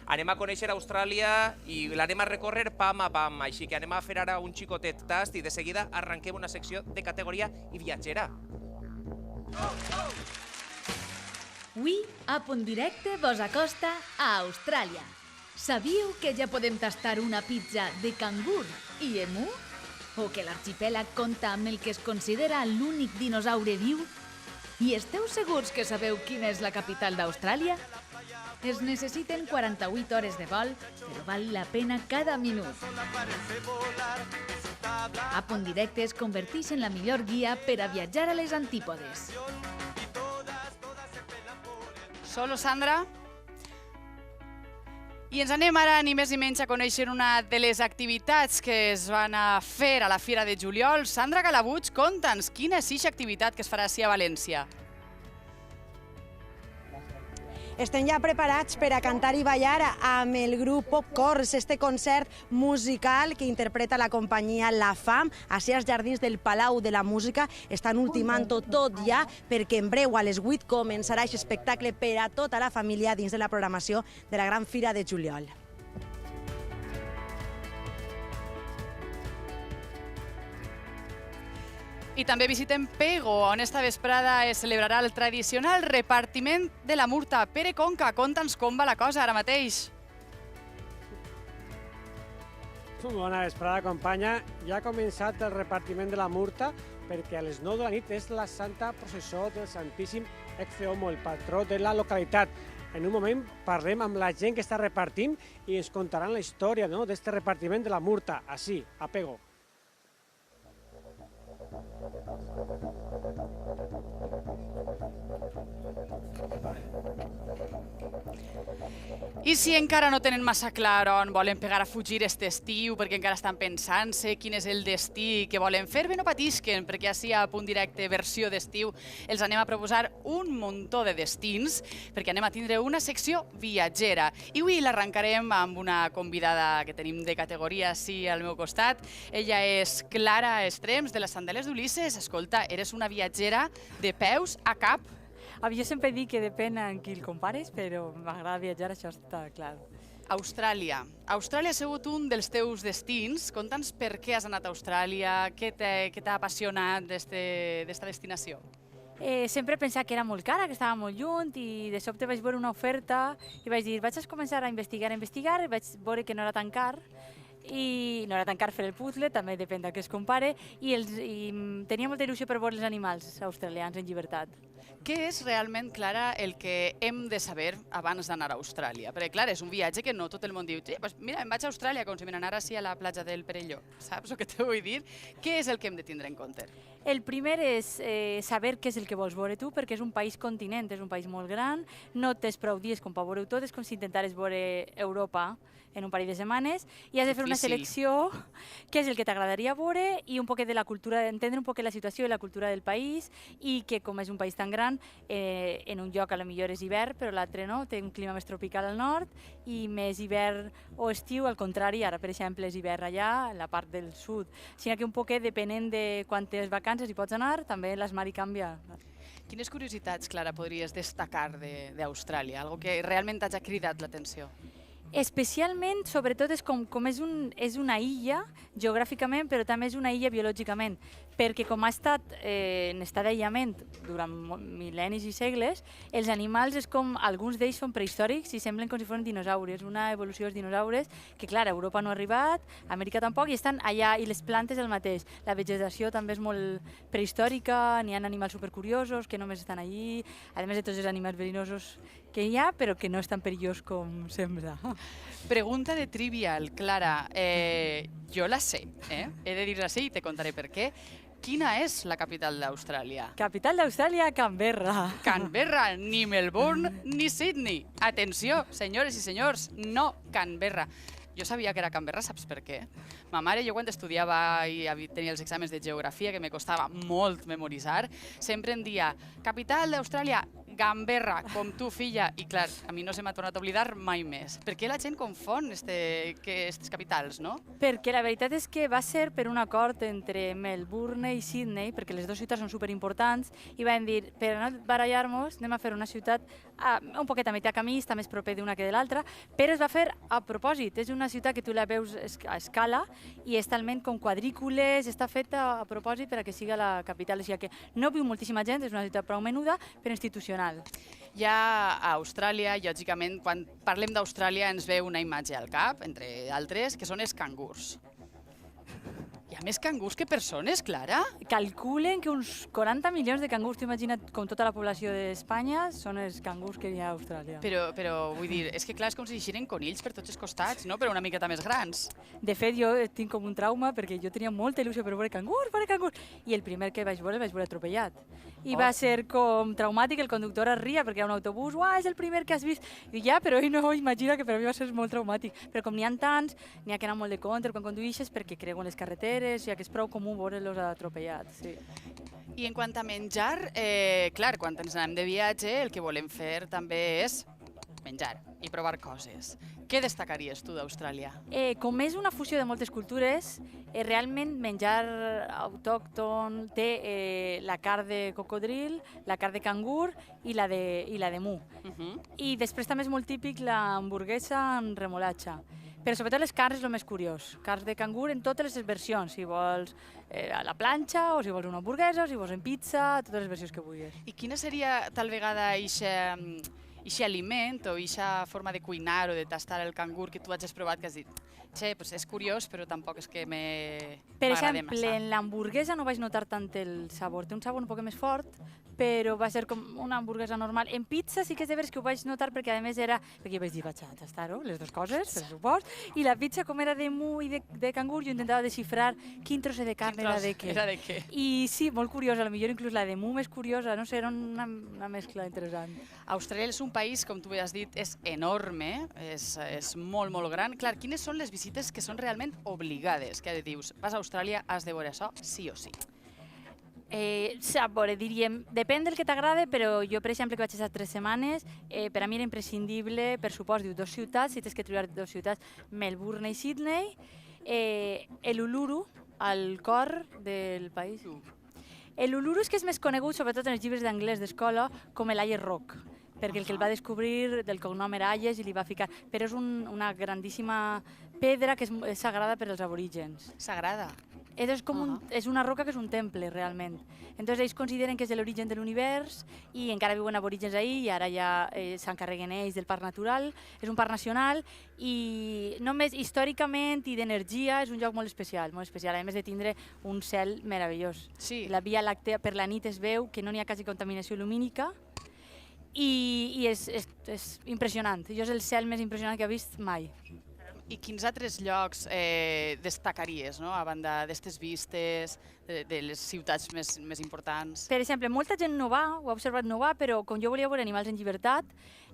Anem a conèixer Austràlia i l'anem a recórrer pam a pam, així que anem a fer ara un xicotet tast i de seguida arrenquem una secció de categoria i viatgera. Avui, a Punt Directe vos acosta a Austràlia. Sabíeu que ja podem tastar una pizza de cangur i emu? O que l'arxipèlag compta amb el que es considera l'únic dinosaure viu? I esteu segurs que sabeu quina és la capital d'Austràlia? Es necessiten 48 hores de vol, però val la pena cada minut. A Punt Directe es converteix en la millor guia per a viatjar a les antípodes. Solo Sandra. I ens anem ara ni més ni menys a conèixer una de les activitats que es van a fer a la Fira de Juliol. Sandra Calabuig, conta'ns, quina és aquesta activitat que es farà ací a València? Estem ja preparats per a cantar i ballar amb el grup Popcorns, este concert musical que interpreta la companyia La Fam. Ací als jardins del Palau de la Música estan ultimant tot ja, perquè en breu a les 8 començarà aquest espectacle per a tota la família dins de la programació de la Gran Fira de Juliol. I també visitem Pego, on esta vesprada es celebrarà el tradicional repartiment de la murta. Pere Conca, conta'ns com va la cosa ara mateix. Bona vesprada, companya. Ja ha començat el repartiment de la murta perquè a les 9 de la nit és la Santa Processó del Santíssim Ecce-Homo, el patró de la localitat. En un moment parlem amb la gent que està repartint i ens contaran la història d'aquest repartiment de la murta, així, a Pego. I si encara no tenen massa clar on volen pegar a fugir aquest estiu, perquè encara estan pensant-se quin és el destí que volen fer, bé, no patisquen, perquè així a Punt Directe versió d'estiu els anem a proposar un muntó de destins, perquè anem a tindre una secció viatgera. I avui l'arrencarem amb una convidada que tenim de categoria així al meu costat. Ella és Clara Estrems, de les Sandales d'Ulisses. Escolta, eres una viatgera de peus a cap. Jo sempre dic que depèn amb qui el compares, però m'agrada viatjar, això està clar. Austràlia. Austràlia ha sigut un dels teus destins. Conta'ns per què has anat a Austràlia, què t'ha apassionat d'esta destinació. Sempre he pensat que era molt cara, que estava molt lluny, i de sobte vaig veure una oferta i vaig dir, vaig començar a investigar, i vaig veure que no era tan car, i no era tan car fer el puzzle, també depèn del que es compare, i tenia molta il·lusió per veure els animals australians en llibertat. Què és realment, Clara, el que hem de saber abans d'anar a Austràlia? Perquè, clar, és un viatge que no tot el món diu mira, em vaig a Austràlia com si me n'anara a la platja del Perelló. Saps el que te vull dir? Què és el que hem de tindre en compte? El primer és saber què és el que vols veure tu, perquè és un país continent, és un país molt gran, no tens prou dies com per veure-ho tot, és com si intentares veure Europa en un parell de setmanes, i has de fer una selecció, què és el que t'agradaria veure, i un poc de la cultura, entendre un poc la situació i la cultura del país, i que com és un país tan gran, en un lloc a lo millor és hivern, però l'altre no, té un clima més tropical al nord, i més hivern o estiu, al contrari, ara per exemple és hivern allà, a la part del sud. Així que un poc depenent de quantes vacances hi pots anar, també l'esmari canvia. Quines curiositats, Clara, podries destacar d'Austràlia? Algo que realment t'hagi cridat l'atenció? Especialment, sobretot, és com és una illa geogràficament, però també és una illa biològicament, perquè com ha estat en estat d'aïllament durant mil·lennis i segles, els animals és com, alguns d'ells són prehistòrics i semblen com si fossin dinosaures, una evolució dels dinosaures que, clar, a Europa no ha arribat, a Amèrica tampoc, i estan allà, i les plantes el mateix. La vegetació també és molt prehistòrica, n'hi ha animals supercuriosos que només estan allí, a més de tots els animals verinosos que hi ha, però que no és tan perillós com sembla. Pregunta de trivial, Clara. Jo la sé, he de dir-la sí i te contaré per què. Quina és la capital d'Austràlia? Capital d'Austràlia, Canberra. Canberra, ni Melbourne ni Sydney. Atenció, senyores i senyors, no Canberra. Jo sabia que era Canberra, saps per què? Ma mare, jo quan estudiava i tenia els exàmens de geografia, que me costava molt memoritzar, sempre em dia, capital d'Austràlia, Canberra, com tu, filla. I clar, a mi no se m'ha tornat a oblidar mai més. Per què la gent confon aquestes capitals, no? Perquè la veritat és que va ser per un acord entre Melbourne i Sydney, perquè les dues ciutats són superimportants, i van dir, per no barallar-nos, anem a fer una ciutat un poquet a mitjà camí, està més proper d'una que de l'altra, però es va fer a propòsit. És una ciutat que tu la veus a escala i és talment com quadrícules, està feta a propòsit per a que siga la capital. O sigui que no viu moltíssima gent, és una ciutat prou menuda, però institucional. Ja a Austràlia, lògicament, quan parlem d'Austràlia ens ve una imatge al cap, entre altres, que són els cangurs. Hi ha més cangurs que persones, Clara? Calculen que uns 40 milions de cangurs, t'ho imagina't, com tota la població d'Espanya, són els cangurs que hi ha a Austràlia. Però vull dir, és que clar, és com si eixiren conills per tots els costats, no? Però una miqueta més grans. De fet, jo tinc com un trauma perquè jo tenia molta il·lusió per veure cangurs, i el primer que vaig veure atropellat. I va ser com traumàtic, el conductor es ria perquè hi ha un autobús, uah, és el primer que has vist. I ja, però ell no imagina que per a mi va ser molt traumàtic. Però com n'hi ha tants, n'hi ha que anar molt de compte quan conduïixes perquè creuen les carreteres, ja que és prou comú veure-los atropellats. Sí. I en quant a menjar, clar, quan ens anem de viatge, el que volem fer també és menjar i provar coses. Què destacaries tu d'Austràlia? Com és una fusió de moltes cultures, realment menjar autòcton té la carn de cocodril, la carn de cangur i la de mu. I després també és molt típic l'hamburguesa amb remolatxa. Però sobretot les carns és el més curiós. Carns de cangur en totes les versions, si vols a la planxa, o si vols una hamburguesa, o si vols en pizza, totes les versions que vulguis. I quina seria tal vegada eixe aliment o eixa forma de cuinar o de tastar el cangur que tu hagis provat que has dit pues és curiós, però tampoc és que m'agrada massa. Per exemple, en l'hamburguesa no vaig notar tant el sabor. Té un sabor un poc més fort, però va ser com una hamburguesa normal. En pizza sí que és de veres que ho vaig notar perquè a més era... Perquè vaig dir, vaig a tastar-ho, les dues coses, per supost. I la pizza, com era de mu i de cangur, jo intentava desxifrar quin trosset de carn era de què. Era de què? I sí, molt curiosa, potser inclús la de mu més curiosa, no sé, era una mescla interessant. Austràlia és un país, com tu bé has dit, és enorme, és molt, molt gran. Clar, quines són les visites que són realment obligades? Que dius, vas a Austràlia, has de veure això, sí o sí. A veure, diríem, depèn del que t'agrada, però jo, per exemple, que vaig estar 3 setmanes, per a mi era imprescindible, per supost, diu 2 ciutats, si tens que triar 2 ciutats, Melbourne i Sydney, l'Uluru, al cor del país. L'Uluru és que és més conegut, sobretot en els llibres d'anglès d'escola, com l'Ayers Rock, perquè el que el va descobrir del cognom era Ayers i li va ficar. Però és una grandíssima pedra que és sagrada per als aborígens. Sagrada? És una roca que és un temple, realment. Entonces ells consideren que és l'origen de l'univers i encara viuen aborígens ahí i ara ja s'encarreguen ells del parc natural. És un parc nacional i només històricament i d'energia és un lloc molt especial, a més de tindre un cel meravellós. Sí. La Via Làctea per la nit es veu que no n'hi ha quasi contaminació lumínica i és impressionant. Jo és el cel més impressionant que he vist mai. I quins altres llocs destacaries, no? A banda d'aquestes vistes, de les ciutats més importants? Per exemple, molta gent no va, ho ha observat no va, però com jo volia veure animals en llibertat,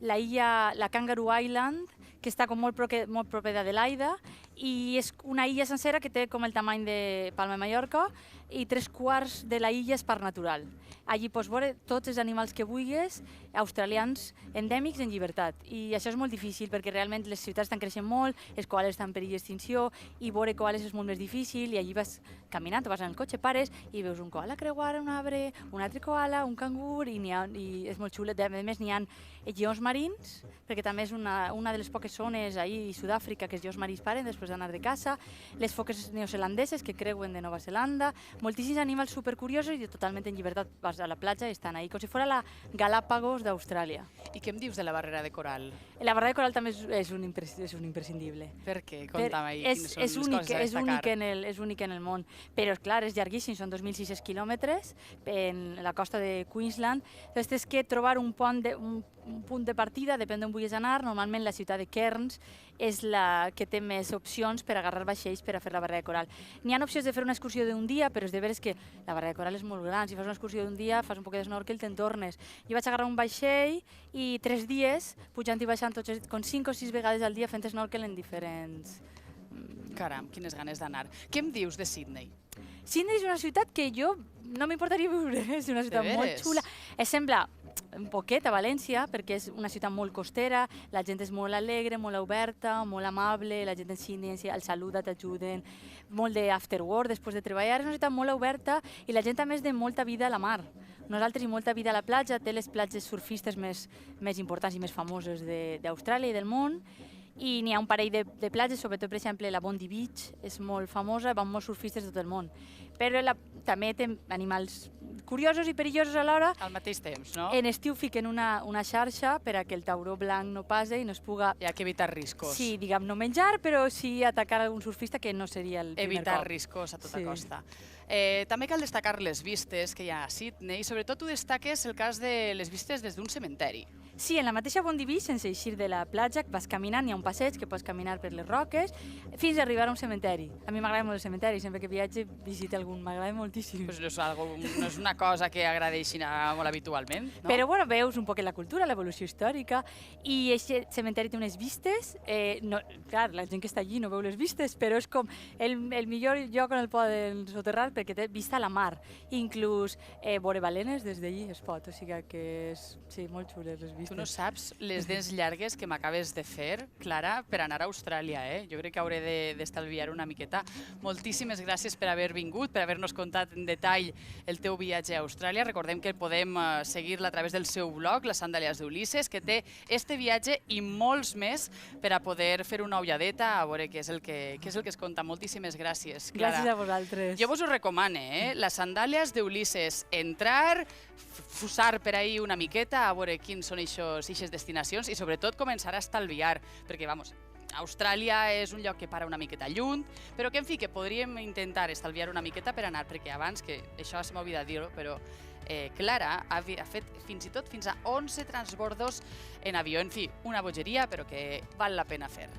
la Kangaroo Island, que està com molt proper d'Adelaida, i és una illa sencera que té com el tamany de Palma de Mallorca i 3/4 de la illa és parc natural. Allí pots veure tots els animals que vulguis, australians endèmics en llibertat. I això és molt difícil perquè realment les ciutats estan creixent molt, els koalas estan en perill d'extinció i veure koalas és molt més difícil i allí vas caminant, vas en el cotxe, pares i veus un koala creuar un arbre, un altre koala, un cangur i és molt xulo. A més n'hi ha lleons marins, perquè també és una de les poques zones ahir a Sud-àfrica que els lleons marins paren després d'anar de caça, les foques neozelandeses que creuen de Nova Zelanda, moltíssims animals supercuriosos i totalment en llibertat. Vas a la platja i estan ahí, com si fos la Galápagos d'Austràlia. I què em dius de la barrera de coral? La barrera de coral també és un imprescindible. Per què? Conta'm ahí, quines són les coses a destacar. És únic en el món, però clar, és llarguíssim, són 2.600 quilòmetres en la costa de Queensland. Llavors tens que trobar un punt de partida, depèn d'on vulguis anar. Normalment la ciutat de Cairns és la que té més opcions per agarrar vaixells per a fer la barrera de coral. N'hi ha opcions de fer una excursió d'un dia, però és de veres que la barrera de coral és molt gran. Si fas una excursió d'un dia, fas un poc d'esnorkel, te'n tornes. Jo vaig agarrar un vaixell i 3 dies, pujant i baixant com 5 o 6 vegades al dia fent esnorkel en diferents... Caram, quines ganes d'anar. Què em dius de Sydney? Sydney és una ciutat que jo no m'importaria viure, és una ciutat molt xula. Sembla un poquet a València, perquè és una ciutat molt costera, la gent és molt alegre, molt oberta, molt amable, la gent t'ensenya, el saluda, t'ajuden, molt d'after work després de treballar, és una ciutat molt oberta i la gent també és de molta vida a la mar. Nosaltres i molta vida a la platja, té les platges surfistes més importants i més famoses d'Austràlia i del món, i n'hi ha un parell de platges, sobretot, per exemple, la Bondi Beach és molt famosa, van molts surfistes de tot el món. Però també té animals curiosos i perillosos alhora. Al mateix temps, no? En estiu fiquen una xarxa per a que el tauró blanc no passe i no es puga... Hi ha que evitar riscos. Sí, diguem, no menjar, però sí atacar algun surfista, que no seria el primer Evitar cop. riscos a tota Sí. costa. També cal destacar les vistes que hi ha a Sydney, i sobretot tu destaques el cas de les vistes des d'un cementeri. Sí, en la mateixa Bondi Beach, sense eixir de la platja, vas caminant, hi ha un passeig que pots caminar per les roques fins a arribar a un cementeri. A mi m'agrada molt el cementeri, sempre que viatge visito algun, m'agrada moltíssim. Pues no és una cosa que agradeixin molt habitualment, no? Però bueno, veus un poc la cultura, l'evolució històrica, i aquest cementeri té unes vistes, clar, la gent que està allí no veu les vistes, però és com el millor lloc on el poden soterrar perquè té vista a la mar. Inclús veure balenes des d'allí es pot, o sigui que és molt xules les vistes. Tu no saps les dents llargues que m'acabes de fer, Clara, per anar a Austràlia, eh? Jo crec que hauré d'estalviar una miqueta. Moltíssimes gràcies per haver vingut, per haver-nos contat en detall el teu viatge a Austràlia. Recordem que podem seguir-la a través del seu blog, Les Sandàlies d'Ulisses, que té este viatge i molts més per a poder fer una ulladeta a veure què és el que es conta. Moltíssimes gràcies, Clara. Gràcies a vosaltres. Jo vos ho recomane, Les Sandàlies d'Ulisses. Entrar, fussar per ahí una miqueta, a veure quins són eixes destinacions i sobretot començar a estalviar, perquè, vamos, Austràlia és un lloc que para una miqueta lluny, però que, en fi, que podríem intentar estalviar una miqueta per anar, perquè abans, que això se m'ha oblidat dir-ho, però Clara ha fet fins a 11 transbordos en avió. En fi, una bogeria, però que val la pena fer.